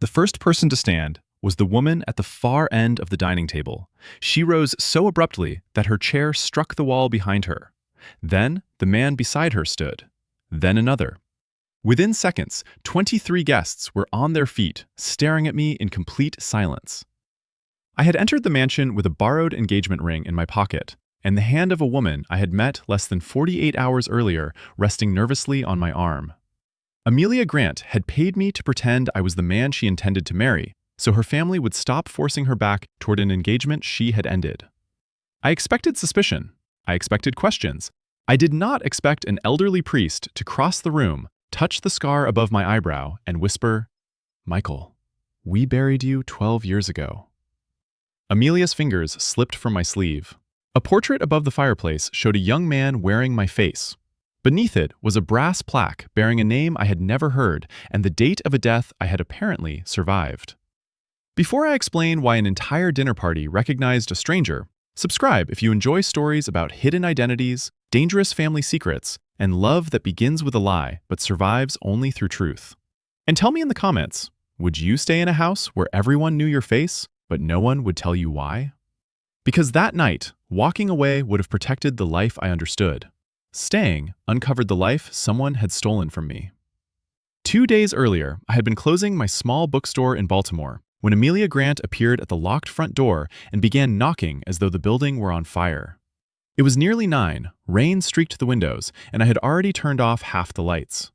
The first person to stand was the woman at the far end of the dining table. She rose so abruptly that her chair struck the wall behind her. Then the man beside her stood. Then another. Within seconds, 23 guests were on their feet, staring at me in complete silence. I had entered the mansion with a borrowed engagement ring in my pocket, and the hand of a woman I had met less than 48 hours earlier resting nervously on my arm. Amelia Grant had paid me to pretend I was the man she intended to marry, so her family would stop forcing her back toward an engagement she had ended. I expected suspicion. I expected questions. I did not expect an elderly priest to cross the room, touch the scar above my eyebrow, and whisper, "Michael, we buried you 12 years ago." Amelia's fingers slipped from my sleeve. A portrait above the fireplace showed a young man wearing my face. Beneath it was a brass plaque bearing a name I had never heard and the date of a death I had apparently survived. Before I explain why an entire dinner party recognized a stranger, subscribe if you enjoy stories about hidden identities, dangerous family secrets, and love that begins with a lie but survives only through truth. And tell me in the comments, would you stay in a house where everyone knew your face, but no one would tell you why? Because that night, walking away would have protected the life I understood. Staying uncovered the life someone had stolen from me. 2 days earlier, I had been closing my small bookstore in Baltimore when Amelia Grant appeared at the locked front door and began knocking as though the building were on fire. It was nearly 9, rain streaked the windows, and I had already turned off half the lights.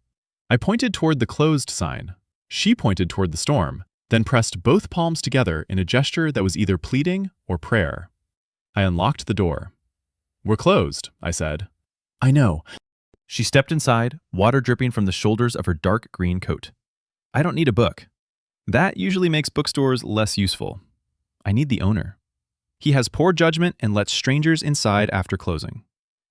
I pointed toward the closed sign. She pointed toward the storm, then pressed both palms together in a gesture that was either pleading or prayer. I unlocked the door. "We're closed," I said. "I know." She stepped inside, water dripping from the shoulders of her dark green coat. "I don't need a book. That usually makes bookstores less useful. I need the owner. He has poor judgment and lets strangers inside after closing."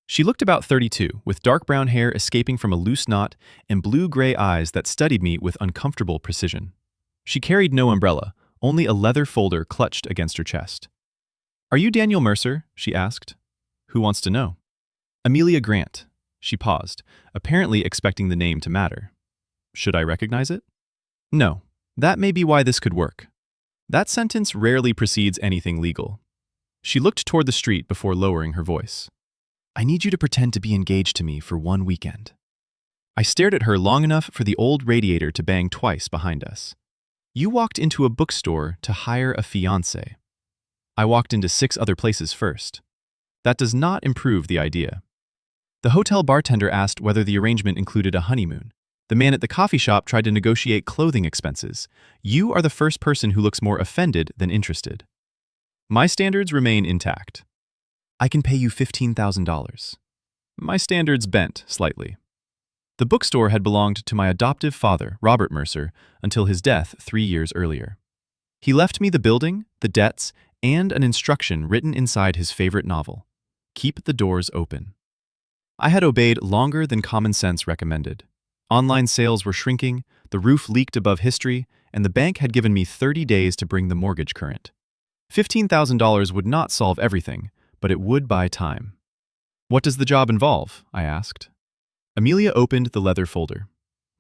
She looked about 32, with dark brown hair escaping from a loose knot and blue-gray eyes that studied me with uncomfortable precision. She carried no umbrella, only a leather folder clutched against her chest. "Are you Daniel Mercer?" she asked. "Who wants to know?" "Amelia Grant." She paused, apparently expecting the name to matter. "Should I recognize it?" "No. That may be why this could work." That sentence rarely precedes anything legal. She looked toward the street before lowering her voice. "I need you to pretend to be engaged to me for 1 weekend." I stared at her long enough for the old radiator to bang twice behind us. "You walked into a bookstore to hire a fiancé. I walked into 6 other places first. That does not improve the idea." The hotel bartender asked whether the arrangement included a honeymoon. The man at the coffee shop tried to negotiate clothing expenses. You are the first person who looks more offended than interested. My standards remain intact. "I can pay you $15,000. My standards bent slightly. The bookstore had belonged to my adoptive father, Robert Mercer, until his death 3 years earlier. He left me the building, the debts, and an instruction written inside his favorite novel: "Keep the doors open." I had obeyed longer than common sense recommended. Online sales were shrinking, the roof leaked above history, and the bank had given me 30 days to bring the mortgage current. $15,000 would not solve everything, but it would buy time. "What does the job involve?" I asked. Amelia opened the leather folder.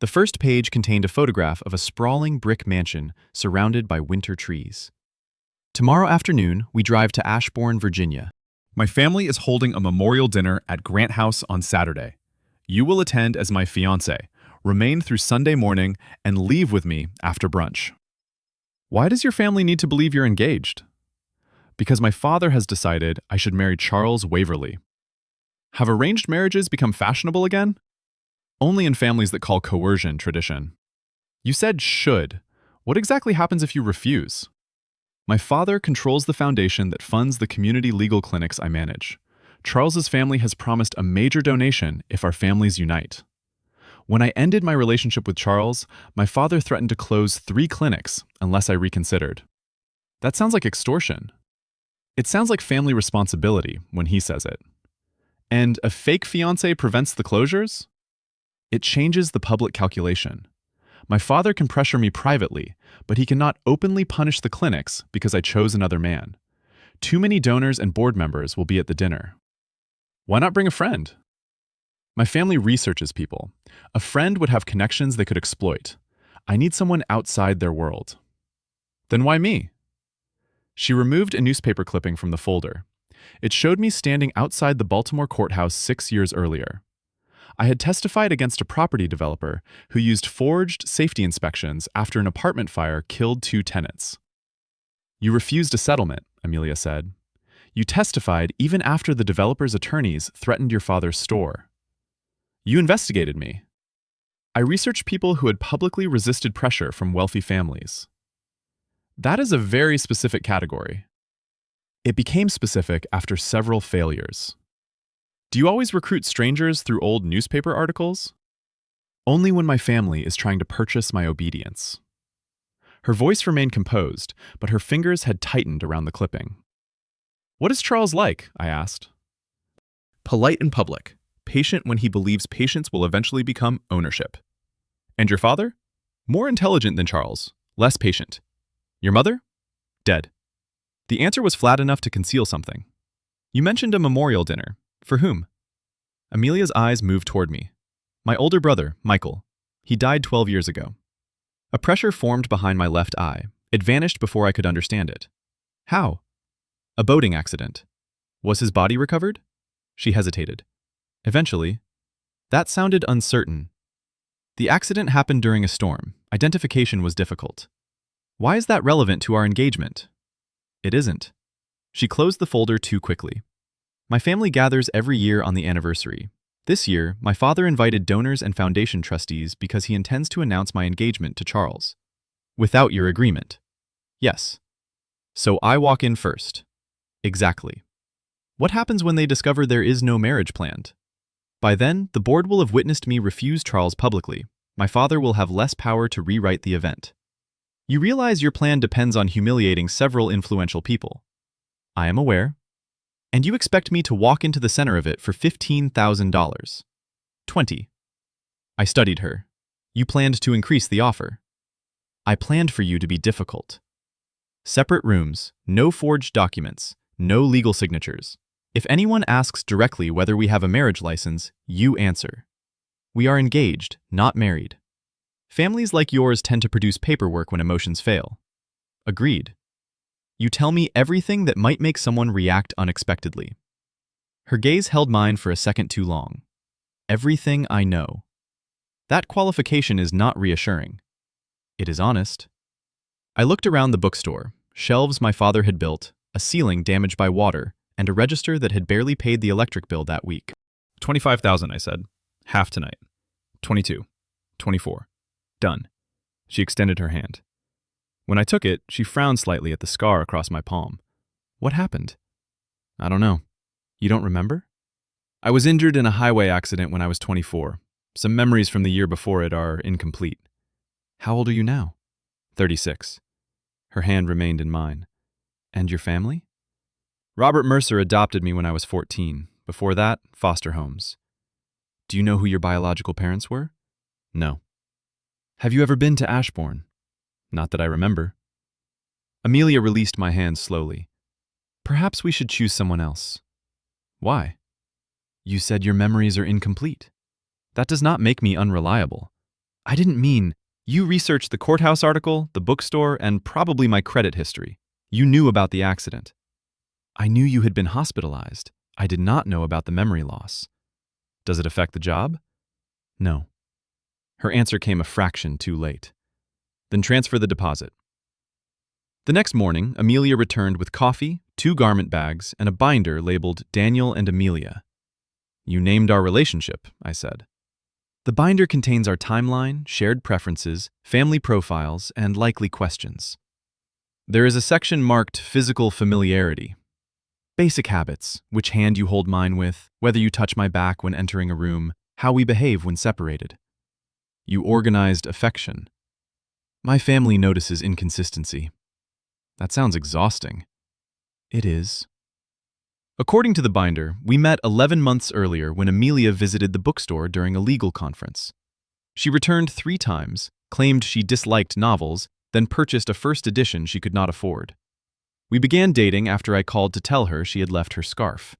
The first page contained a photograph of a sprawling brick mansion surrounded by winter trees. "Tomorrow afternoon, we drive to Ashbourne, Virginia. My family is holding a memorial dinner at Grant House on Saturday. You will attend as my fiancé, remain through Sunday morning, and leave with me after brunch." "Why does your family need to believe you're engaged?" "Because my father has decided I should marry Charles Waverley." "Have arranged marriages become fashionable again?" "Only in families that call coercion tradition." "You said should. What exactly happens if you refuse?" "My father controls the foundation that funds the community legal clinics I manage. Charles's family has promised a major donation if our families unite. When I ended my relationship with Charles, my father threatened to close 3 clinics unless I reconsidered." "That sounds like extortion." "It sounds like family responsibility when he says it." "And a fake fiancé prevents the closures?" "It changes the public calculation. My father can pressure me privately, but he cannot openly punish the clinics because I chose another man. Too many donors and board members will be at the dinner." "Why not bring a friend?" "My family researches people. A friend would have connections they could exploit. I need someone outside their world." Then why me? She removed a newspaper clipping from the folder. It showed me standing outside the Baltimore courthouse 6 years earlier. I had testified against a property developer who used forged safety inspections after an apartment fire killed 2 tenants. You refused a settlement, Amelia said. You testified even after the developer's attorneys threatened your father's store. You investigated me. I researched people who had publicly resisted pressure from wealthy families. That is a very specific category. It became specific after several failures. Do you always recruit strangers through old newspaper articles? Only when my family is trying to purchase my obedience. Her voice remained composed, but her fingers had tightened around the clipping. What is Charles like? I asked. Polite in public, patient when he believes patience will eventually become ownership. And your father? More intelligent than Charles, less patient. Your mother? Dead. The answer was flat enough to conceal something. You mentioned a memorial dinner. For whom? Amelia's eyes moved toward me. My older brother, Michael. He died 12 years ago. A pressure formed behind my left eye. It vanished before I could understand it. How? A boating accident. Was his body recovered? She hesitated. Eventually. That sounded uncertain. The accident happened during a storm. Identification was difficult. Why is that relevant to our engagement? It isn't. She closed the folder too quickly. My family gathers every year on the anniversary. This year, my father invited donors and foundation trustees because he intends to announce my engagement to Charles. Without your agreement. Yes. So I walk in first. Exactly. What happens when they discover there is no marriage planned? By then, the board will have witnessed me refuse Charles publicly. My father will have less power to rewrite the event. You realize your plan depends on humiliating several influential people. I am aware. And you expect me to walk into the center of it for $15,000. 20. I studied her. You planned to increase the offer. I planned for you to be difficult. Separate rooms, no forged documents, no legal signatures. If anyone asks directly whether we have a marriage license, you answer. We are engaged, not married. Families like yours tend to produce paperwork when emotions fail. Agreed. You tell me everything that might make someone react unexpectedly. Her gaze held mine for a second too long. Everything I know. That qualification is not reassuring. It is honest. I looked around the bookstore, shelves my father had built, a ceiling damaged by water, and a register that had barely paid the electric bill that week. 25,000, I said. Half tonight. 22. 24. Done. She extended her hand. When I took it, she frowned slightly at the scar across my palm. What happened? I don't know. You don't remember? I was injured in a highway accident when I was 24. Some memories from the year before it are incomplete. How old are you now? 36. Her hand remained in mine. And your family? Robert Mercer adopted me when I was 14. Before that, foster homes. Do you know who your biological parents were? No. Have you ever been to Ashbourne? Not that I remember. Amelia released my hand slowly. Perhaps we should choose someone else. Why? You said your memories are incomplete. That does not make me unreliable. I didn't mean you researched the courthouse article, the bookstore, and probably my credit history. You knew about the accident. I knew you had been hospitalized. I did not know about the memory loss. Does it affect the job? No. Her answer came a fraction too late. Then transfer the deposit. The next morning, Amelia returned with coffee, 2 garment bags, and a binder labeled Daniel and Amelia. You named our relationship, I said. The binder contains our timeline, shared preferences, family profiles, and likely questions. There is a section marked Physical Familiarity. Basic habits, which hand you hold mine with, whether you touch my back when entering a room, how we behave when separated. You organized affection. My family notices inconsistency. That sounds exhausting. It is. According to the binder, we met 11 months earlier when Amelia visited the bookstore during a legal conference. She returned 3 times, claimed she disliked novels, then purchased a first edition she could not afford. We began dating after I called to tell her she had left her scarf.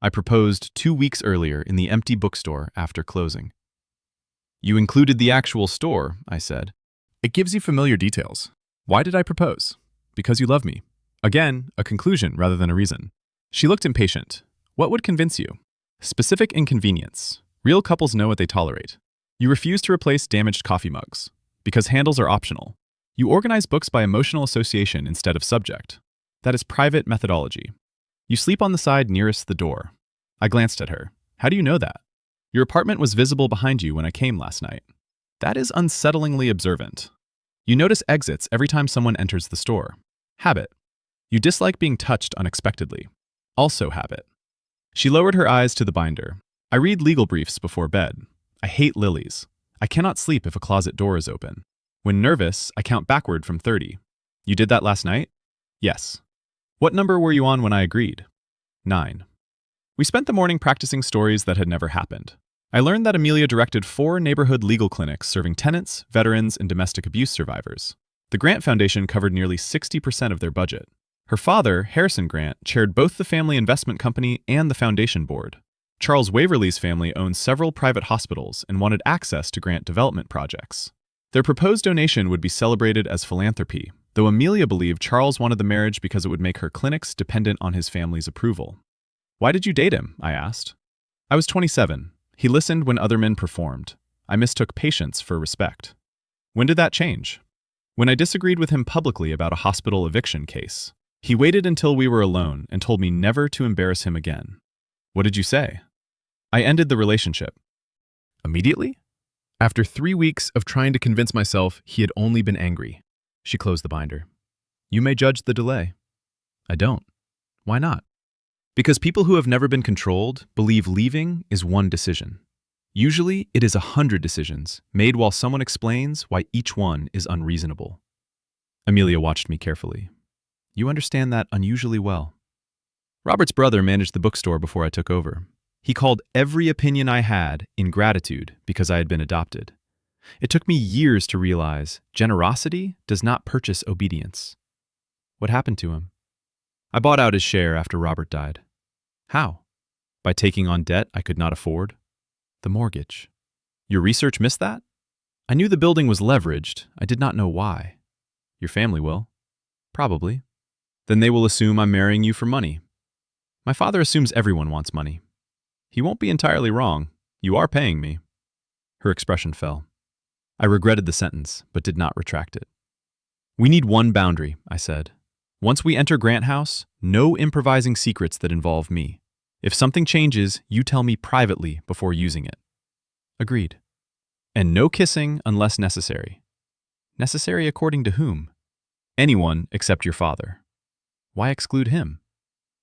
I proposed 2 weeks earlier in the empty bookstore after closing. You included the actual store, I said. It gives you familiar details. Why did I propose? Because you love me. Again, a conclusion rather than a reason. She looked impatient. What would convince you? Specific inconvenience. Real couples know what they tolerate. You refuse to replace damaged coffee mugs. Because handles are optional. You organize books by emotional association instead of subject. That is private methodology. You sleep on the side nearest the door. I glanced at her. How do you know that? Your apartment was visible behind you when I came last night. That is unsettlingly observant. You notice exits every time someone enters the store. Habit. You dislike being touched unexpectedly. Also habit. She lowered her eyes to the binder. I read legal briefs before bed. I hate lilies. I cannot sleep if a closet door is open. When nervous, I count backward from 30. You did that last night? Yes. What number were you on when I agreed? 9. We spent the morning practicing stories that had never happened. I learned that Amelia directed 4 neighborhood legal clinics serving tenants, veterans, and domestic abuse survivors. The Grant Foundation covered nearly 60% of their budget. Her father, Harrison Grant, chaired both the family investment company and the foundation board. Charles Waverly's family owned several private hospitals and wanted access to Grant development projects. Their proposed donation would be celebrated as philanthropy, though Amelia believed Charles wanted the marriage because it would make her clinics dependent on his family's approval. Why did you date him? I asked. I was 27. He listened when other men performed. I mistook patience for respect. When did that change? When I disagreed with him publicly about a hospital eviction case. He waited until we were alone and told me never to embarrass him again. What did you say? I ended the relationship. Immediately? After 3 weeks of trying to convince myself he had only been angry. She closed the binder. You may judge the delay. I don't. Why not? Because people who have never been controlled believe leaving is one decision. Usually, it is 100 decisions made while someone explains why each one is unreasonable. Amelia watched me carefully. You understand that unusually well. Robert's brother managed the bookstore before I took over. He called every opinion I had ingratitude because I had been adopted. It took me years to realize generosity does not purchase obedience. What happened to him? I bought out his share after Robert died. How? By taking on debt I could not afford? The mortgage. Your research missed that? I knew the building was leveraged. I did not know why. Your family will. Probably. Then they will assume I'm marrying you for money. My father assumes everyone wants money. He won't be entirely wrong. You are paying me. Her expression fell. I regretted the sentence, but did not retract it. We need one boundary, I said. Once we enter Grant House, no improvising secrets that involve me. If something changes, you tell me privately before using it. Agreed. And no kissing unless necessary. Necessary according to whom? Anyone except your father. Why exclude him?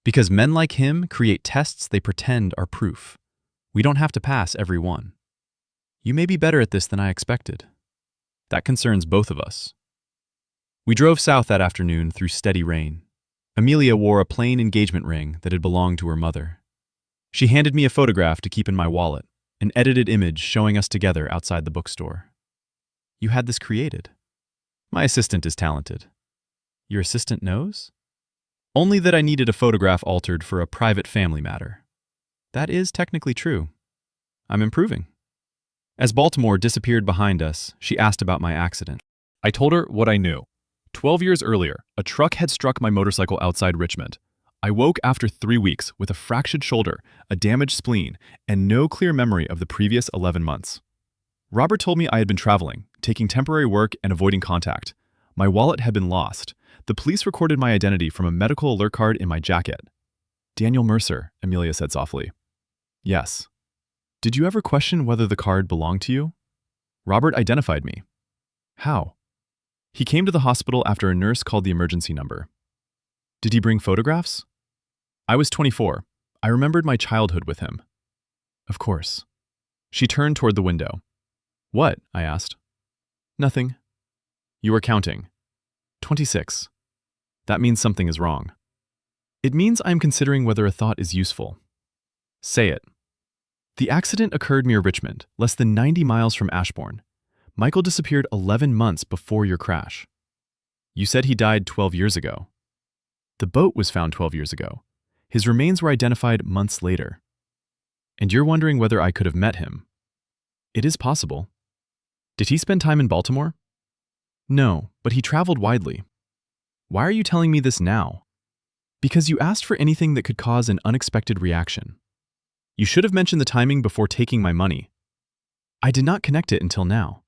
Because men like him create tests they pretend are proof. We don't have to pass every one. You may be better at this than I expected. That concerns both of us. We drove south that afternoon through steady rain. Amelia wore a plain engagement ring that had belonged to her mother. She handed me a photograph to keep in my wallet, an edited image showing us together outside the bookstore. You had this created. My assistant is talented. Your assistant knows? Only that I needed a photograph altered for a private family matter. That is technically true. I'm improving. As Baltimore disappeared behind us, she asked about my accident. I told her what I knew. 12 years earlier, a truck had struck my motorcycle outside Richmond. I woke after 3 weeks with a fractured shoulder, a damaged spleen, and no clear memory of the previous 11 months. Robert told me I had been traveling, taking temporary work and avoiding contact. My wallet had been lost. The police recorded my identity from a medical alert card in my jacket. Daniel Mercer, Amelia said softly. Yes. Did you ever question whether the card belonged to you? Robert identified me. How? He came to the hospital after a nurse called the emergency number. Did he bring photographs? I was 24. I remembered my childhood with him. Of course. She turned toward the window. What? I asked. Nothing. You are counting. 26. That means something is wrong. It means I am considering whether a thought is useful. Say it. The accident occurred near Richmond, less than 90 miles from Ashbourne. Michael disappeared 11 months before your crash. You said he died 12 years ago. The boat was found 12 years ago. His remains were identified months later. And you're wondering whether I could have met him. It is possible. Did he spend time in Baltimore? No, but he traveled widely. Why are you telling me this now? Because you asked for anything that could cause an unexpected reaction. You should have mentioned the timing before taking my money. I did not connect it until now.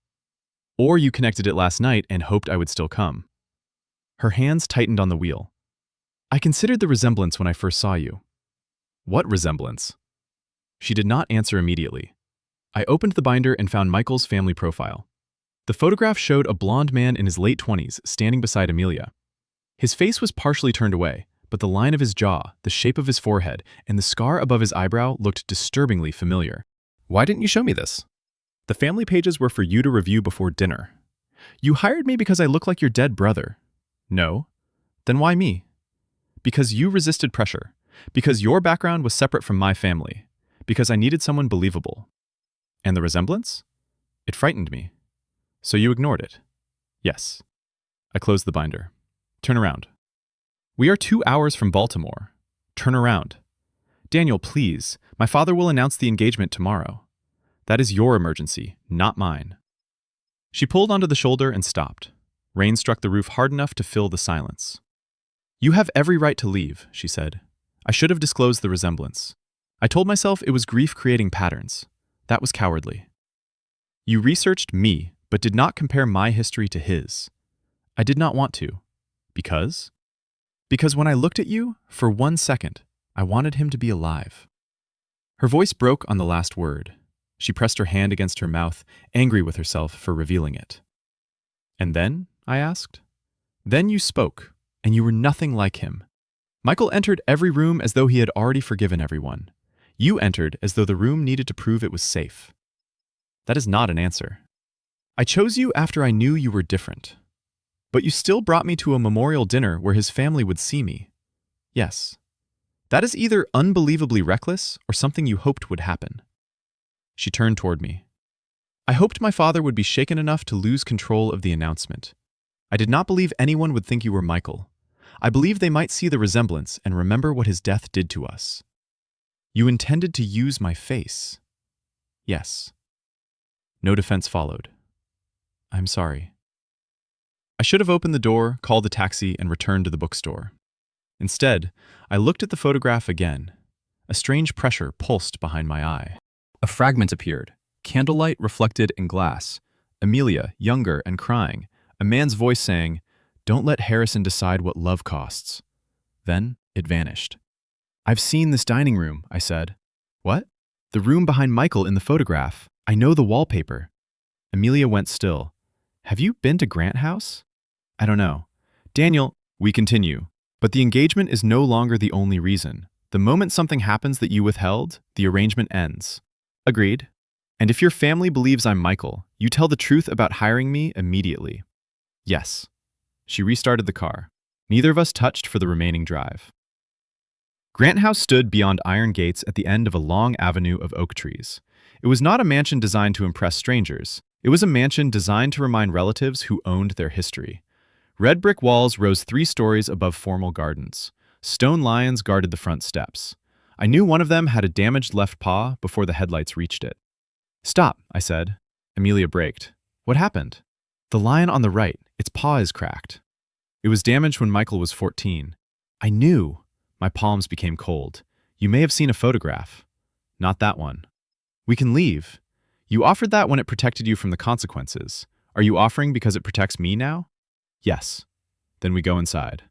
Or you connected it last night and hoped I would still come. Her hands tightened on the wheel. I considered the resemblance when I first saw you. What resemblance? She did not answer immediately. I opened the binder and found Michael's family profile. The photograph showed a blonde man in his late 20s standing beside Amelia. His face was partially turned away, but the line of his jaw, the shape of his forehead, and the scar above his eyebrow looked disturbingly familiar. Why didn't you show me this? The family pages were for you to review before dinner. You hired me because I look like your dead brother. No? Then why me? Because you resisted pressure. Because your background was separate from my family. Because I needed someone believable. And the resemblance? It frightened me. So you ignored it? Yes. I closed the binder. Turn around. We are 2 hours from Baltimore. Turn around. Daniel, please. My father will announce the engagement tomorrow. That is your emergency, not mine. She pulled onto the shoulder and stopped. Rain struck the roof hard enough to fill the silence. You have every right to leave, she said. I should have disclosed the resemblance. I told myself it was grief creating patterns. That was cowardly. You researched me, but did not compare my history to his. I did not want to. Because? Because when I looked at you, for 1 second, I wanted him to be alive. Her voice broke on the last word. She pressed her hand against her mouth, angry with herself for revealing it. And then, I asked. Then you spoke, and you were nothing like him. Michael entered every room as though he had already forgiven everyone. You entered as though the room needed to prove it was safe. That is not an answer. I chose you after I knew you were different. But you still brought me to a memorial dinner where his family would see me. Yes. That is either unbelievably reckless or something you hoped would happen. She turned toward me. I hoped my father would be shaken enough to lose control of the announcement. I did not believe anyone would think you were Michael. I believed they might see the resemblance and remember what his death did to us. You intended to use my face. Yes. No defense followed. I'm sorry. I should have opened the door, called a taxi, and returned to the bookstore. Instead, I looked at the photograph again. A strange pressure pulsed behind my eye. A fragment appeared, candlelight reflected in glass. Amelia, younger and crying, a man's voice saying, "Don't let Harrison decide what love costs." Then it vanished. I've seen this dining room, I said. What? The room behind Michael in the photograph. I know the wallpaper. Amelia went still. Have you been to Grant House? I don't know. Daniel, we continue. But the engagement is no longer the only reason. The moment something happens that you withheld, the arrangement ends. Agreed. And if your family believes I'm Michael, you tell the truth about hiring me immediately. Yes. She restarted the car. Neither of us touched for the remaining drive. Grant House stood beyond iron gates at the end of a long avenue of oak trees. It was not a mansion designed to impress strangers. It was a mansion designed to remind relatives who owned their history. Red brick walls rose 3 stories above formal gardens. Stone lions guarded the front steps. I knew one of them had a damaged left paw before the headlights reached it. Stop, I said. Amelia braked. What happened? The lion on the right, its paw is cracked. It was damaged when Michael was 14. I knew. My palms became cold. You may have seen a photograph. Not that one. We can leave. You offered that when it protected you from the consequences. Are you offering because it protects me now? Yes. Then we go inside.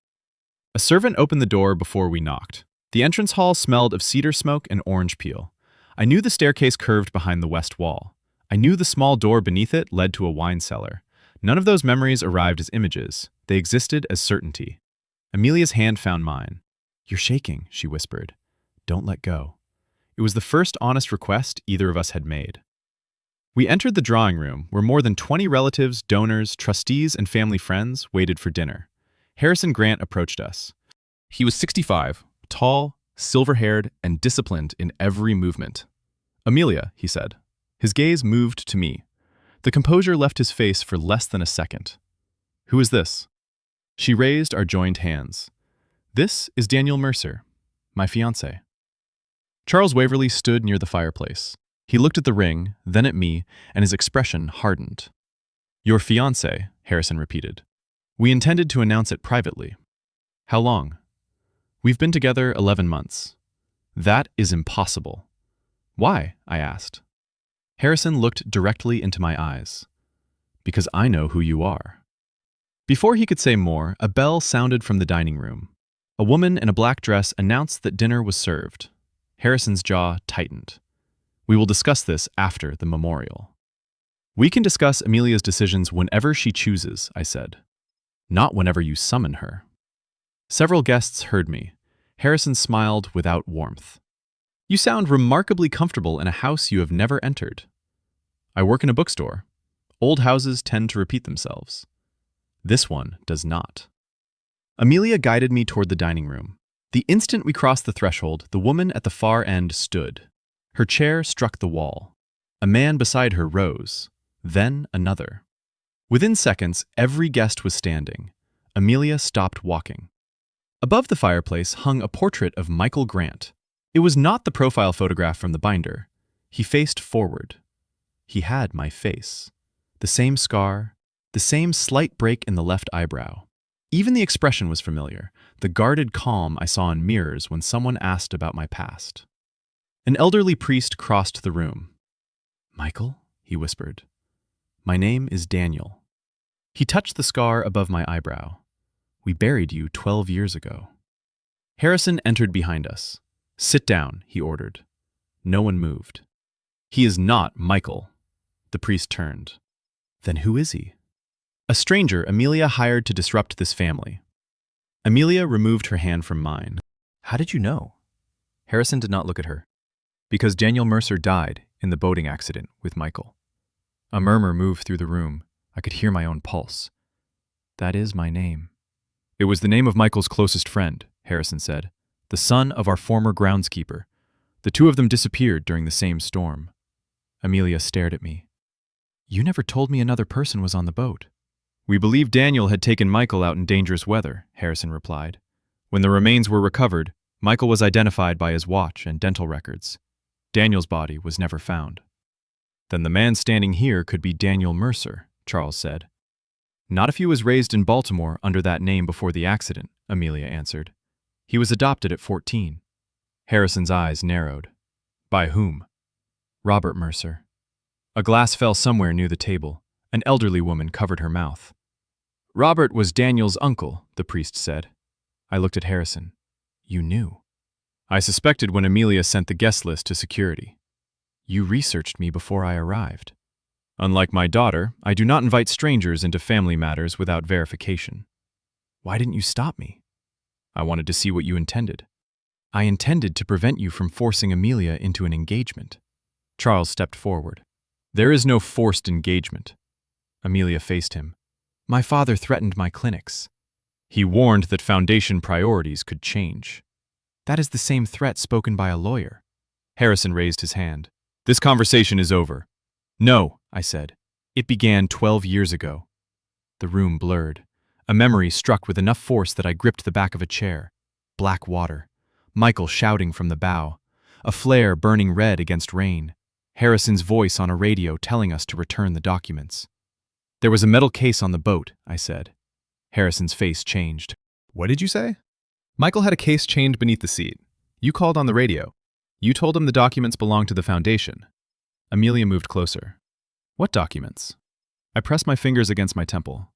A servant opened the door before we knocked. The entrance hall smelled of cedar smoke and orange peel. I knew the staircase curved behind the west wall. I knew the small door beneath it led to a wine cellar. None of those memories arrived as images. They existed as certainty. Amelia's hand found mine. You're shaking, she whispered. Don't let go. It was the first honest request either of us had made. We entered the drawing room, where more than 20 relatives, donors, trustees, and family friends waited for dinner. Harrison Grant approached us. He was 65, tall, silver-haired, and disciplined in every movement. Amelia, he said. His gaze moved to me. The composure left his face for less than a second. Who is this? She raised our joined hands. This is Daniel Mercer, my fiancé. Charles Waverly stood near the fireplace. He looked at the ring, then at me, and his expression hardened. Your fiancé, Harrison repeated. We intended to announce it privately. How long? We've been together 11 months. That is impossible. Why? I asked. Harrison looked directly into my eyes. Because I know who you are. Before he could say more, a bell sounded from the dining room. A woman in a black dress announced that dinner was served. Harrison's jaw tightened. We will discuss this after the memorial. We can discuss Amelia's decisions whenever she chooses, I said. Not whenever you summon her. Several guests heard me. Harrison smiled without warmth. You sound remarkably comfortable in a house you have never entered. I work in a bookstore. Old houses tend to repeat themselves. This one does not. Amelia guided me toward the dining room. The instant we crossed the threshold, the woman at the far end stood. Her chair struck the wall. A man beside her rose. Then another. Within seconds, every guest was standing. Amelia stopped walking. Above the fireplace hung a portrait of Michael Grant. It was not the profile photograph from the binder. He faced forward. He had my face. The same scar, the same slight break in the left eyebrow. Even the expression was familiar, the guarded calm I saw in mirrors when someone asked about my past. An elderly priest crossed the room. Michael, he whispered. My name is Daniel. He touched the scar above my eyebrow. We buried you 12 years ago. Harrison entered behind us. Sit down, he ordered. No one moved. He is not Michael. The priest turned. Then who is he? A stranger Amelia hired to disrupt this family. Amelia removed her hand from mine. How did you know? Harrison did not look at her. Because Daniel Mercer died in the boating accident with Michael. A murmur moved through the room. I could hear my own pulse. That is my name. It was the name of Michael's closest friend, Harrison said, the son of our former groundskeeper. The two of them disappeared during the same storm. Amelia stared at me. You never told me another person was on the boat. We believed Daniel had taken Michael out in dangerous weather, Harrison replied. When the remains were recovered, Michael was identified by his watch and dental records. Daniel's body was never found. Then the man standing here could be Daniel Mercer, Charles said. Not if he was raised in Baltimore under that name before the accident, Amelia answered. He was adopted at 14. Harrison's eyes narrowed. By whom? Robert Mercer. A glass fell somewhere near the table. An elderly woman covered her mouth. Robert was Daniel's uncle, the priest said. I looked at Harrison. You knew. I suspected when Amelia sent the guest list to security. You researched me before I arrived. Unlike my daughter, I do not invite strangers into family matters without verification. Why didn't you stop me? I wanted to see what you intended. I intended to prevent you from forcing Amelia into an engagement. Charles stepped forward. There is no forced engagement. Amelia faced him. My father threatened my clinics. He warned that foundation priorities could change. That is the same threat spoken by a lawyer. Harrison raised his hand. This conversation is over. No, I said. It began 12 years ago. The room blurred. A memory struck with enough force that I gripped the back of a chair. Black water. Michael shouting from the bow. A flare burning red against rain. Harrison's voice on a radio telling us to return the documents. There was a metal case on the boat, I said. Harrison's face changed. What did you say? Michael had a case chained beneath the seat. You called on the radio. You told him the documents belonged to the foundation. Amelia moved closer. What documents? I pressed my fingers against my temple.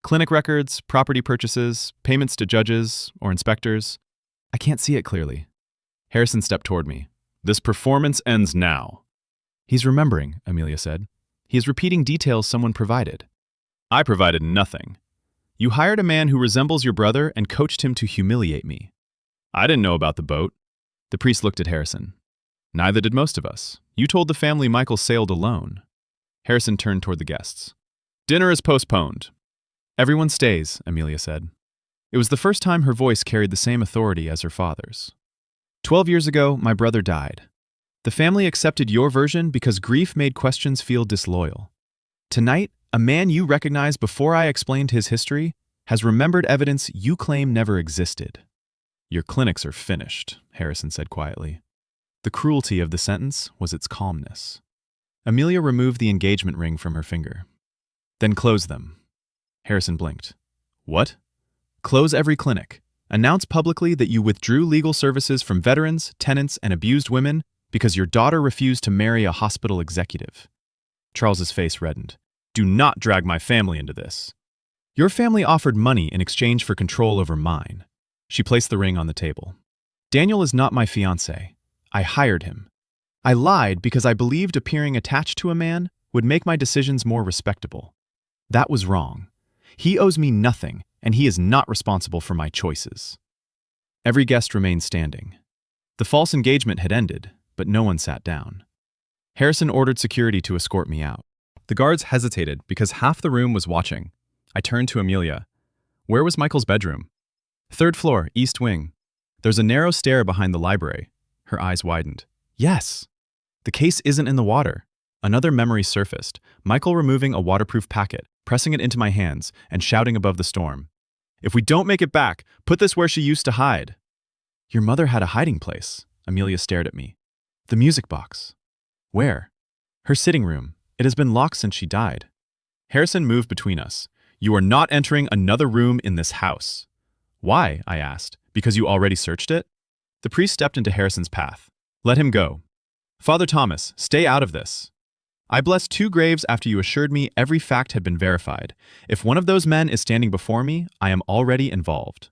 Clinic records, property purchases, payments to judges or inspectors. I can't see it clearly. Harrison stepped toward me. This performance ends now. He's remembering, Amelia said. He is repeating details someone provided. I provided nothing. You hired a man who resembles your brother and coached him to humiliate me. I didn't know about the boat. The priest looked at Harrison. Neither did most of us. You told the family Michael sailed alone. Harrison turned toward the guests. Dinner is postponed. Everyone stays, Amelia said. It was the first time her voice carried the same authority as her father's. 12 years ago, my brother died. The family accepted your version because grief made questions feel disloyal. Tonight, a man you recognized before I explained his history has remembered evidence you claim never existed. Your clinics are finished, Harrison said quietly. The cruelty of the sentence was its calmness. Amelia removed the engagement ring from her finger. Then close them. Harrison blinked. What? Close every clinic. Announce publicly that you withdrew legal services from veterans, tenants, and abused women because your daughter refused to marry a hospital executive. Charles's face reddened. Do not drag my family into this. Your family offered money in exchange for control over mine. She placed the ring on the table. Daniel is not my fiancé. I hired him. I lied because I believed appearing attached to a man would make my decisions more respectable. That was wrong. He owes me nothing, and he is not responsible for my choices. Every guest remained standing. The false engagement had ended, but no one sat down. Harrison ordered security to escort me out. The guards hesitated because half the room was watching. I turned to Amelia. Where was Michael's bedroom? Third floor, east wing. There's a narrow stair behind the library. Her eyes widened. Yes. The case isn't in the water. Another memory surfaced. Michael removing a waterproof packet, pressing it into my hands, and shouting above the storm. If we don't make it back, put this where she used to hide. Your mother had a hiding place. Amelia stared at me. The music box. Where? Her sitting room. It has been locked since she died. Harrison moved between us. You are not entering another room in this house. Why? I asked. Because you already searched it? The priest stepped into Harrison's path. Let him go. Father Thomas, stay out of this. I blessed 2 graves after you assured me every fact had been verified. If one of those men is standing before me, I am already involved.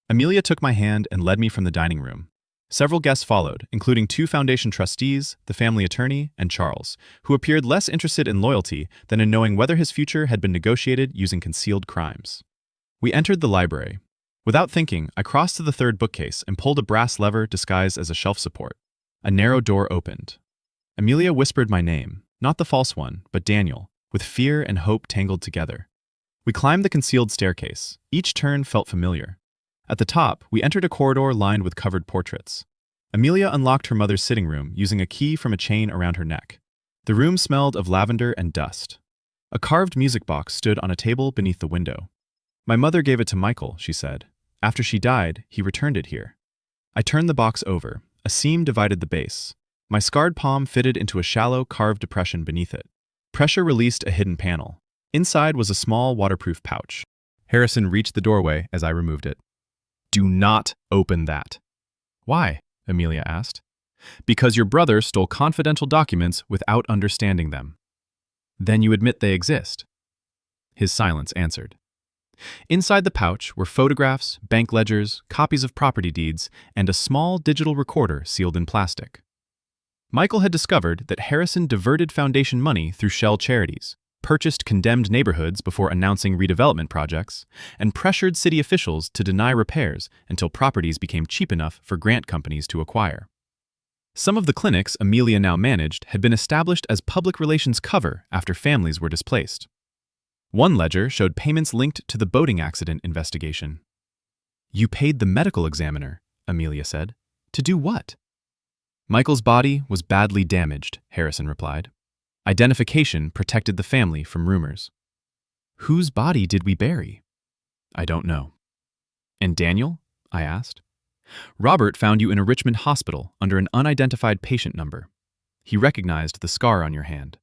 Amelia took my hand and led me from the dining room. Several guests followed, including 2 foundation trustees, the family attorney, and Charles, who appeared less interested in loyalty than in knowing whether his future had been negotiated using concealed crimes. We entered the library. Without thinking, I crossed to the 3rd bookcase and pulled a brass lever disguised as a shelf support. A narrow door opened. Amelia whispered my name, not the false one, but Daniel, with fear and hope tangled together. We climbed the concealed staircase. Each turn felt familiar. At the top, we entered a corridor lined with covered portraits. Amelia unlocked her mother's sitting room using a key from a chain around her neck. The room smelled of lavender and dust. A carved music box stood on a table beneath the window. My mother gave it to Michael, she said. After she died, he returned it here. I turned the box over. A seam divided the base. My scarred palm fitted into a shallow, carved depression beneath it. Pressure released a hidden panel. Inside was a small, waterproof pouch. Harrison reached the doorway as I removed it. Do not open that. Why? Amelia asked. Because your brother stole confidential documents without understanding them. Then you admit they exist. His silence answered. Inside the pouch were photographs, bank ledgers, copies of property deeds, and a small digital recorder sealed in plastic. Michael had discovered that Harrison diverted foundation money through shell charities, purchased condemned neighborhoods before announcing redevelopment projects, and pressured city officials to deny repairs until properties became cheap enough for grant companies to acquire. Some of the clinics Amelia now managed had been established as public relations cover after families were displaced. One ledger showed payments linked to the boating accident investigation. You paid the medical examiner, Amelia said. To do what? Michael's body was badly damaged, Harrison replied. Identification protected the family from rumors. Whose body did we bury? I don't know. And Daniel? I asked. Robert found you in a Richmond hospital under an unidentified patient number. He recognized the scar on your hand.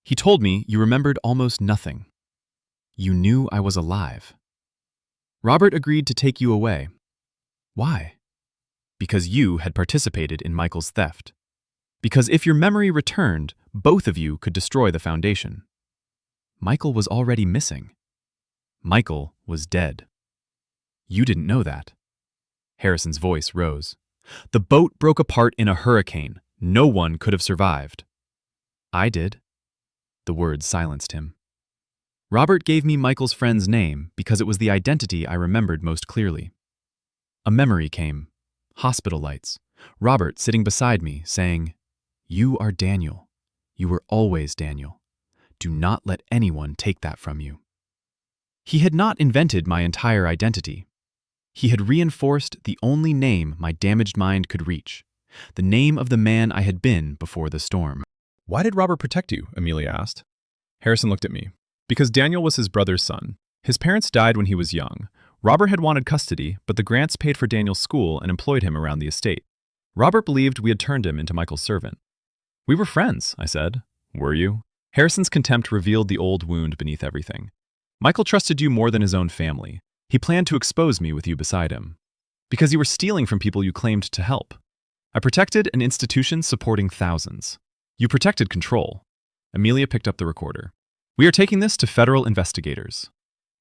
He told me you remembered almost nothing. You knew I was alive. Robert agreed to take you away. Why? Because you had participated in Michael's theft. Because if your memory returned, both of you could destroy the foundation. Michael was already missing. Michael was dead. You didn't know that. Harrison's voice rose. The boat broke apart in a hurricane. No one could have survived. I did. The words silenced him. Robert gave me Michael's friend's name because it was the identity I remembered most clearly. A memory came. Hospital lights. Robert sitting beside me, saying, You are Daniel. You were always Daniel. Do not let anyone take that from you. He had not invented my entire identity. He had reinforced the only name my damaged mind could reach, the name of the man I had been before the storm. Why did Robert protect you? Amelia asked. Harrison looked at me. Because Daniel was his brother's son. His parents died when he was young. Robert had wanted custody, but the grants paid for Daniel's school and employed him around the estate. Robert believed we had turned him into Michael's servant. We were friends, I said. Were you? Harrison's contempt revealed the old wound beneath everything. Michael trusted you more than his own family. He planned to expose me with you beside him. Because you were stealing from people you claimed to help. I protected an institution supporting thousands. You protected control. Amelia picked up the recorder. We are taking this to federal investigators.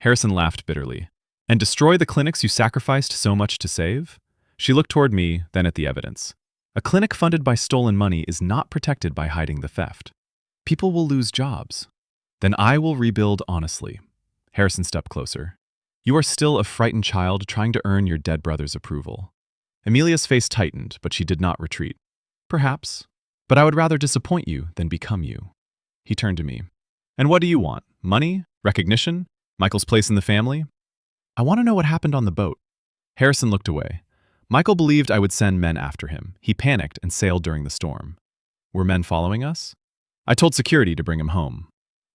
Harrison laughed bitterly. And destroy the clinics you sacrificed so much to save? She looked toward me, then at the evidence. A clinic funded by stolen money is not protected by hiding the theft. People will lose jobs. Then I will rebuild honestly. Harrison stepped closer. You are still a frightened child trying to earn your dead brother's approval. Amelia's face tightened, but she did not retreat. Perhaps, but I would rather disappoint you than become you. He turned to me. And what do you want? Money? Recognition? Michael's place in the family? I want to know what happened on the boat. Harrison looked away. Michael believed I would send men after him. He panicked and sailed during the storm. Were men following us? I told security to bring him home.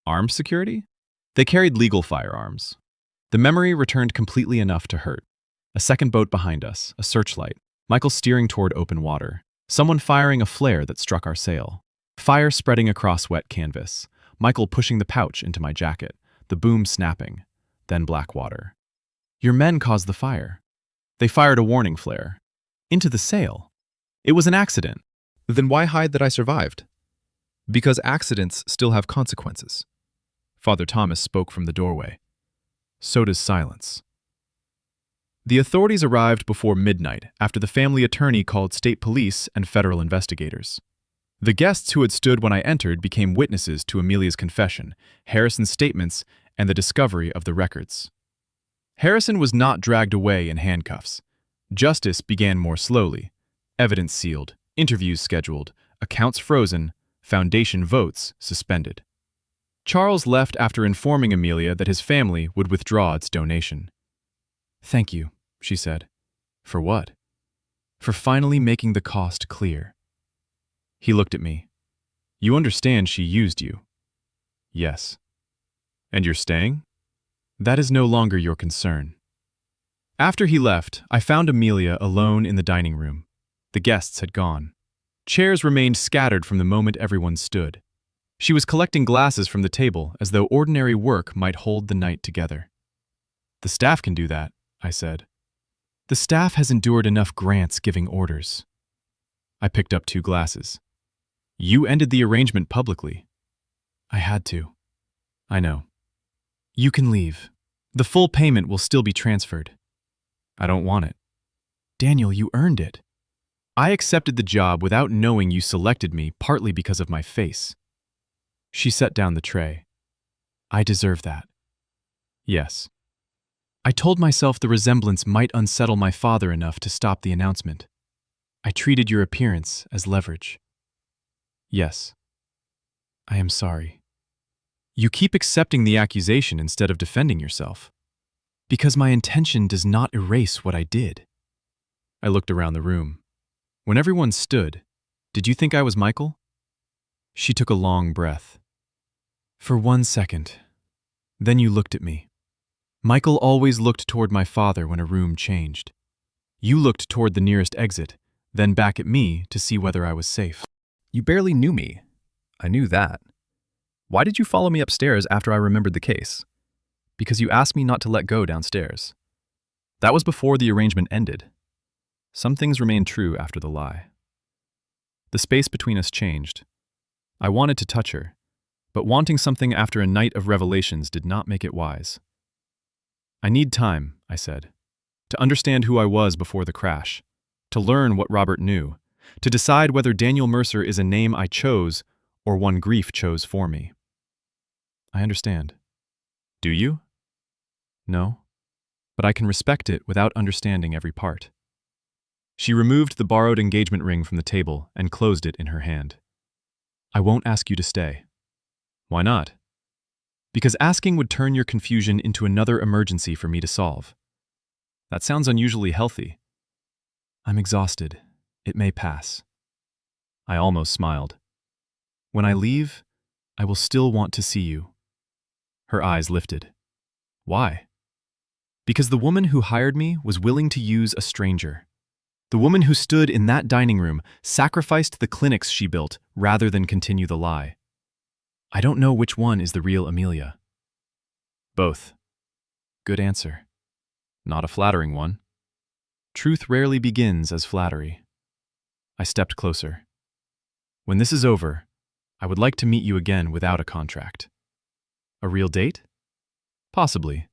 Armed security? They carried legal firearms. The memory returned completely enough to hurt. A second boat behind us, a searchlight. Michael steering toward open water. Someone firing a flare that struck our sail. Fire spreading across wet canvas. Michael pushing the pouch into my jacket. The boom snapping. Then black water. Your men caused the fire. They fired a warning flare. Into the sail. It was an accident. Then why hide that I survived? Because accidents still have consequences. Father Thomas spoke from the doorway. So does silence. The authorities arrived before midnight after the family attorney called state police and federal investigators. The guests who had stood when I entered became witnesses to Amelia's confession, Harrison's statements, and the discovery of the records. Harrison was not dragged away in handcuffs. Justice began more slowly. Evidence sealed, interviews scheduled, accounts frozen, foundation votes suspended. Charles left after informing Amelia that his family would withdraw its donation. Thank you, she said. For what? For finally making the cost clear. He looked at me. You understand she used you? Yes. And you're staying? That is no longer your concern. After he left, I found Amelia alone in the dining room. The guests had gone. Chairs remained scattered from the moment everyone stood. She was collecting glasses from the table as though ordinary work might hold the night together. The staff can do that, I said. The staff has endured enough grants giving orders. I picked up 2 glasses. You ended the arrangement publicly. I had to. I know. You can leave. The full payment will still be transferred. I don't want it. Daniel, you earned it. I accepted the job without knowing you selected me partly because of my face. She set down the tray. I deserve that. Yes. I told myself the resemblance might unsettle my father enough to stop the announcement. I treated your appearance as leverage. Yes. I am sorry. You keep accepting the accusation instead of defending yourself. Because my intention does not erase what I did. I looked around the room. When everyone stood, did you think I was Michael? She took a long breath. For 1 second. Then you looked at me. Michael always looked toward my father when a room changed. You looked toward the nearest exit, then back at me to see whether I was safe. You barely knew me. I knew that. Why did you follow me upstairs after I remembered the case? Because you asked me not to let go downstairs. That was before the arrangement ended. Some things remained true after the lie. The space between us changed. I wanted to touch her, but wanting something after a night of revelations did not make it wise. I need time, I said, to understand who I was before the crash, to learn what Robert knew, to decide whether Daniel Mercer is a name I chose or one grief chose for me. I understand. Do you? No, but I can respect it without understanding every part. She removed the borrowed engagement ring from the table and closed it in her hand. I won't ask you to stay. Why not? Because asking would turn your confusion into another emergency for me to solve. That sounds unusually healthy. I'm exhausted. It may pass. I almost smiled. When I leave, I will still want to see you. Her eyes lifted. Why? Because the woman who hired me was willing to use a stranger. The woman who stood in that dining room sacrificed the clinics she built rather than continue the lie. I don't know which one is the real Amelia. Both. Good answer. Not a flattering one. Truth rarely begins as flattery. I stepped closer. When this is over, I would like to meet you again without a contract. A real date? Possibly.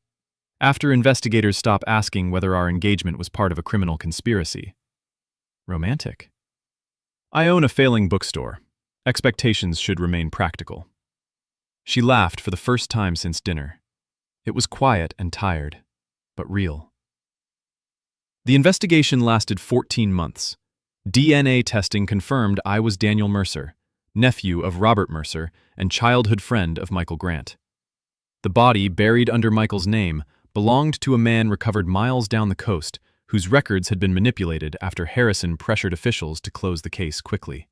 After investigators stop asking whether our engagement was part of a criminal conspiracy. Romantic. I own a failing bookstore. Expectations should remain practical. She laughed for the first time since dinner. It was quiet and tired, but real. The investigation lasted 14 months. DNA testing confirmed I was Daniel Mercer, nephew of Robert Mercer and childhood friend of Michael Grant. The body, buried under Michael's name, belonged to a man recovered miles down the coast, whose records had been manipulated after Harrison pressured officials to close the case quickly.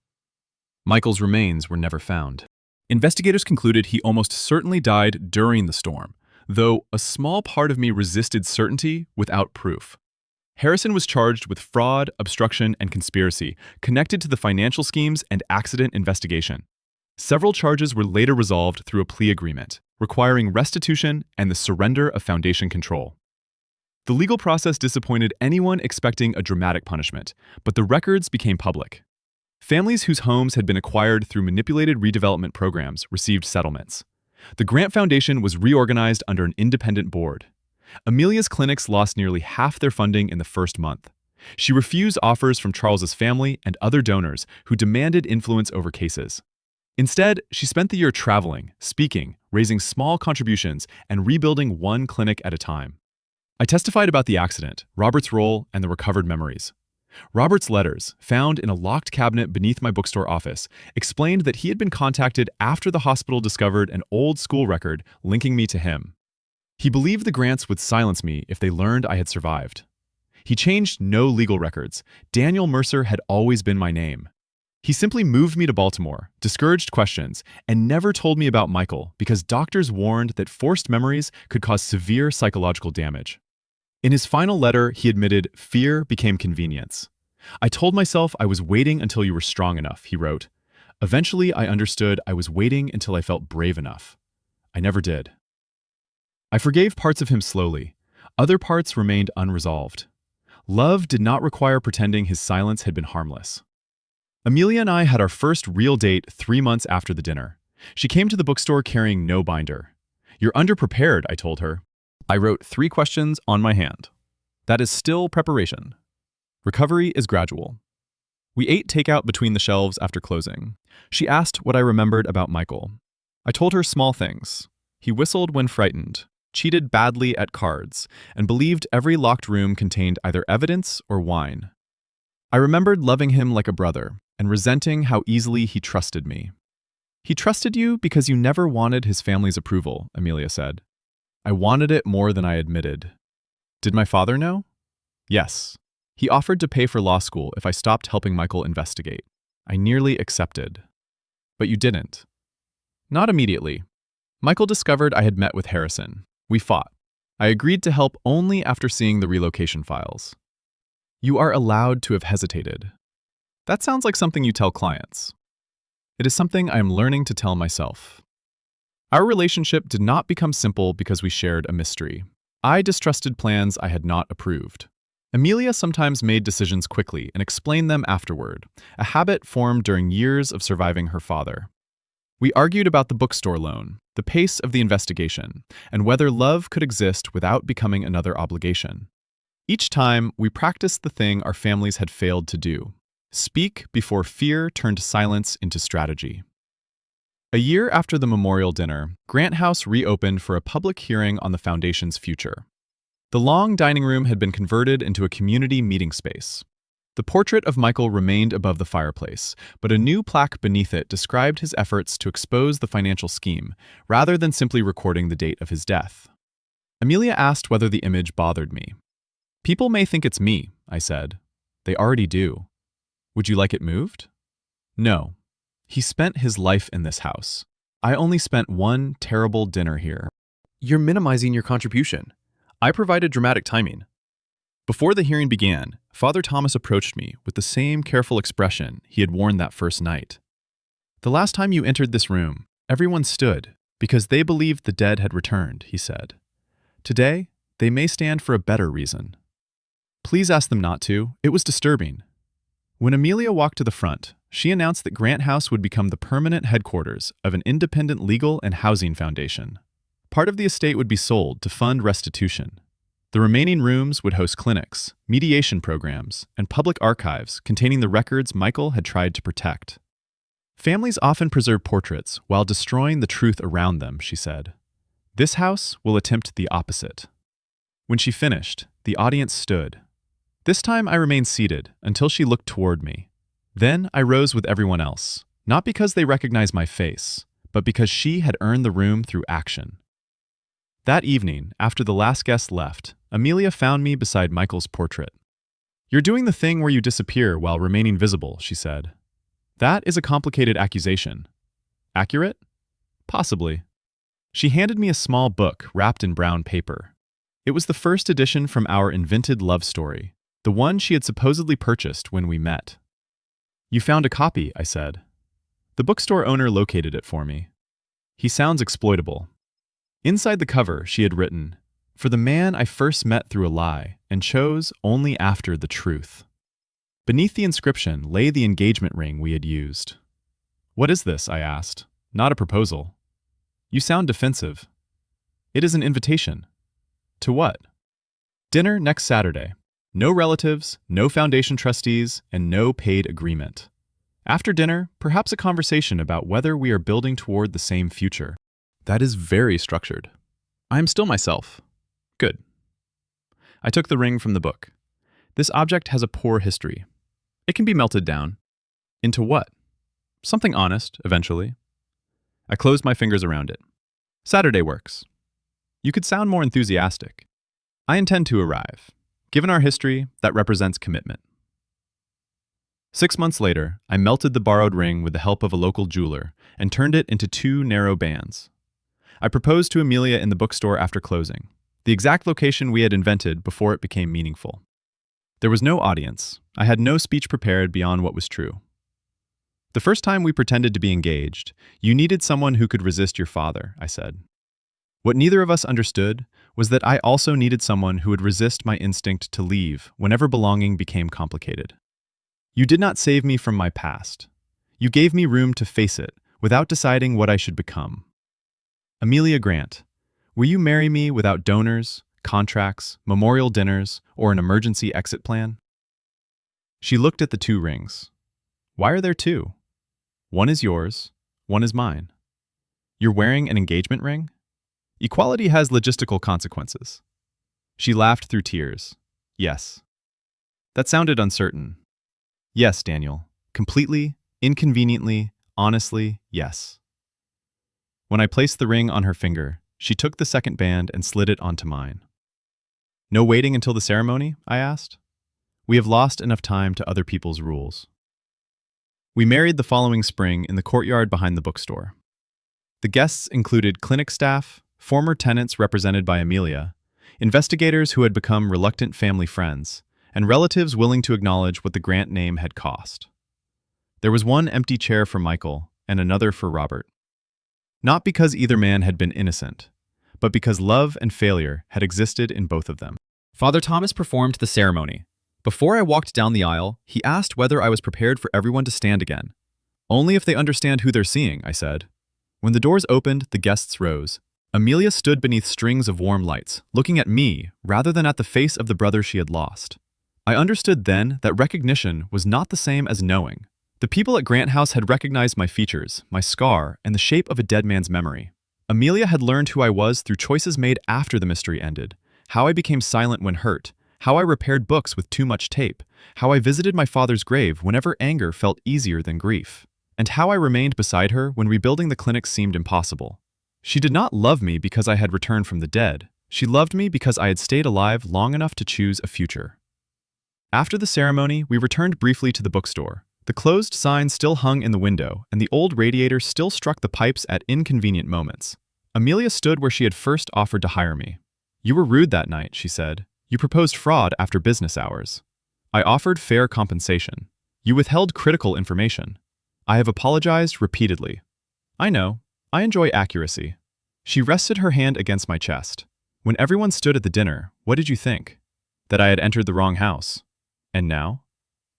Michael's remains were never found. Investigators concluded he almost certainly died during the storm, though a small part of me resisted certainty without proof. Harrison was charged with fraud, obstruction, and conspiracy connected to the financial schemes and accident investigation. Several charges were later resolved through a plea agreement, requiring restitution and the surrender of foundation control. The legal process disappointed anyone expecting a dramatic punishment, but the records became public. Families whose homes had been acquired through manipulated redevelopment programs received settlements. The Grant Foundation was reorganized under an independent board. Amelia's clinics lost nearly half their funding in the first month. She refused offers from Charles's family and other donors who demanded influence over cases. Instead, she spent the year traveling, speaking, raising small contributions, and rebuilding one clinic at a time. I testified about the accident, Robert's role, and the recovered memories. Robert's letters, found in a locked cabinet beneath my bookstore office, explained that he had been contacted after the hospital discovered an old school record linking me to him. He believed the Grants would silence me if they learned I had survived. He changed no legal records. Daniel Mercer had always been my name. He simply moved me to Baltimore, discouraged questions, and never told me about Michael because doctors warned that forced memories could cause severe psychological damage. In his final letter, he admitted fear became convenience. I told myself I was waiting until you were strong enough, he wrote. Eventually, I understood I was waiting until I felt brave enough. I never did. I forgave parts of him slowly. Other parts remained unresolved. Love did not require pretending his silence had been harmless. Amelia and I had our first real date 3 months after the dinner. She came to the bookstore carrying no binder. You're underprepared, I told her. I wrote 3 questions on my hand. That is still preparation. Recovery is gradual. We ate takeout between the shelves after closing. She asked what I remembered about Michael. I told her small things. He whistled when frightened, cheated badly at cards, and believed every locked room contained either evidence or wine. I remembered loving him like a brother and resenting how easily he trusted me. He trusted you because you never wanted his family's approval, Amelia said. I wanted it more than I admitted. Did my father know? Yes. He offered to pay for law school if I stopped helping Michael investigate. I nearly accepted. But you didn't. Not immediately. Michael discovered I had met with Harrison. We fought. I agreed to help only after seeing the relocation files. You are allowed to have hesitated. That sounds like something you tell clients. It is something I am learning to tell myself. Our relationship did not become simple because we shared a mystery. I distrusted plans I had not approved. Amelia sometimes made decisions quickly and explained them afterward, a habit formed during years of surviving her father. We argued about the bookstore loan, the pace of the investigation, and whether love could exist without becoming another obligation. Each time, we practiced the thing our families had failed to do: speak before fear turned silence into strategy. A year after the memorial dinner, Grant House reopened for a public hearing on the foundation's future. The long dining room had been converted into a community meeting space. The portrait of Michael remained above the fireplace, but a new plaque beneath it described his efforts to expose the financial scheme, rather than simply recording the date of his death. Amelia asked whether the image bothered me. People may think it's me, I said. They already do. Would you like it moved? No. He spent his life in this house. I only spent one terrible dinner here. You're minimizing your contribution. I provided dramatic timing. Before the hearing began, Father Thomas approached me with the same careful expression he had worn that first night. The last time you entered this room, everyone stood because they believed the dead had returned, he said. Today, they may stand for a better reason. Please ask them not to. It was disturbing. When Amelia walked to the front, she announced that Grant House would become the permanent headquarters of an independent legal and housing foundation. Part of the estate would be sold to fund restitution. The remaining rooms would host clinics, mediation programs, and public archives containing the records Michael had tried to protect. Families often preserve portraits while destroying the truth around them, she said. This house will attempt the opposite. When she finished, the audience stood. This time I remained seated until she looked toward me. Then I rose with everyone else, not because they recognized my face, but because she had earned the room through action. That evening, after the last guest left, Amelia found me beside Michael's portrait. "You're doing the thing where you disappear while remaining visible," she said. "That is a complicated accusation. Accurate? Possibly." She handed me a small book wrapped in brown paper. It was the first edition from our invented love story, the one she had supposedly purchased when we met. "You found a copy," I said. "The bookstore owner located it for me. He sounds exploitable." Inside the cover, she had written, "For the man I first met through a lie and chose only after the truth." Beneath the inscription lay the engagement ring we had used. "What is this?" I asked. "Not a proposal." "You sound defensive." "It is an invitation." "To what?" "Dinner next Saturday. No relatives, no foundation trustees, and no paid agreement. After dinner, perhaps a conversation about whether we are building toward the same future." That is very structured. I am still myself. Good. I took the ring from the book. This object has a poor history. It can be melted down. Into what? Something honest, eventually. I closed my fingers around it. Saturday works. You could sound more enthusiastic. I intend to arrive. Given our history, that represents commitment. 6 months later, I melted the borrowed ring with the help of a local jeweler and turned it into 2 narrow bands. I proposed to Amelia in the bookstore after closing, the exact location we had invented before it became meaningful. There was no audience. I had no speech prepared beyond what was true. "The first time we pretended to be engaged, you needed someone who could resist your father," I said. What neither of us understood was that I also needed someone who would resist my instinct to leave whenever belonging became complicated. "You did not save me from my past. You gave me room to face it without deciding what I should become." Amelia Grant, will you marry me without donors, contracts, memorial dinners, or an emergency exit plan? She looked at the 2 rings. "Why are there 2? One is yours, one is mine. You're wearing an engagement ring? Equality has logistical consequences." She laughed through tears. "Yes." That sounded uncertain. "Yes, Daniel. Completely, inconveniently, honestly, yes." When I placed the ring on her finger, she took the second band and slid it onto mine. "No waiting until the ceremony?" I asked. "We have lost enough time to other people's rules." We married the following spring in the courtyard behind the bookstore. The guests included clinic staff, former tenants represented by Amelia, investigators who had become reluctant family friends, and relatives willing to acknowledge what the Grant name had cost. There was one empty chair for Michael and another for Robert. Not because either man had been innocent, but because love and failure had existed in both of them. Father Thomas performed the ceremony. Before I walked down the aisle, he asked whether I was prepared for everyone to stand again. "Only if they understand who they're seeing," I said. When the doors opened, the guests rose. Amelia stood beneath strings of warm lights, looking at me rather than at the face of the brother she had lost. I understood then that recognition was not the same as knowing. The people at Grant House had recognized my features, my scar, and the shape of a dead man's memory. Amelia had learned who I was through choices made after the mystery ended, how I became silent when hurt, how I repaired books with too much tape, how I visited my father's grave whenever anger felt easier than grief, and how I remained beside her when rebuilding the clinic seemed impossible. She did not love me because I had returned from the dead. She loved me because I had stayed alive long enough to choose a future. After the ceremony, we returned briefly to the bookstore. The closed sign still hung in the window, and the old radiator still struck the pipes at inconvenient moments. Amelia stood where she had first offered to hire me. "You were rude that night," she said. "You proposed fraud after business hours. I offered fair compensation. You withheld critical information. I have apologized repeatedly. I know. I enjoy accuracy." She rested her hand against my chest. When everyone stood at the dinner, what did you think? That I had entered the wrong house. And now?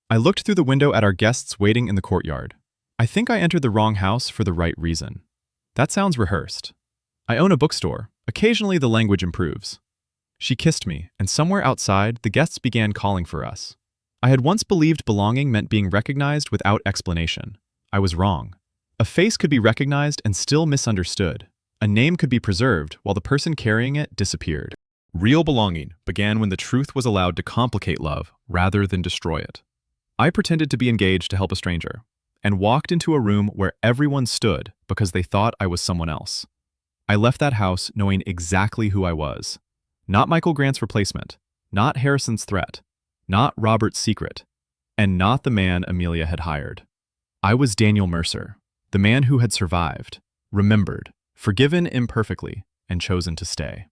I looked through the window at our guests waiting in the courtyard. I think I entered the wrong house for the right reason. That sounds rehearsed. I own a bookstore. Occasionally the language improves. She kissed me, and somewhere outside, the guests began calling for us. I had once believed belonging meant being recognized without explanation. I was wrong. A face could be recognized and still misunderstood. A name could be preserved while the person carrying it disappeared. Real belonging began when the truth was allowed to complicate love rather than destroy it. I pretended to be engaged to help a stranger, and walked into a room where everyone stood because they thought I was someone else. I left that house knowing exactly who I was. Not Michael Grant's replacement, not Harrison's threat, not Robert's secret, and not the man Amelia had hired. I was Daniel Mercer, the man who had survived, remembered, forgiven imperfectly, and chosen to stay.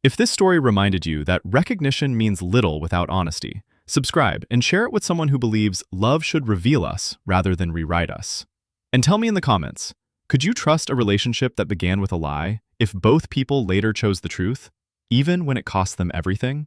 If this story reminded you that recognition means little without honesty, subscribe and share it with someone who believes love should reveal us rather than rewrite us. And tell me in the comments, could you trust a relationship that began with a lie if both people later chose the truth, even when it cost them everything?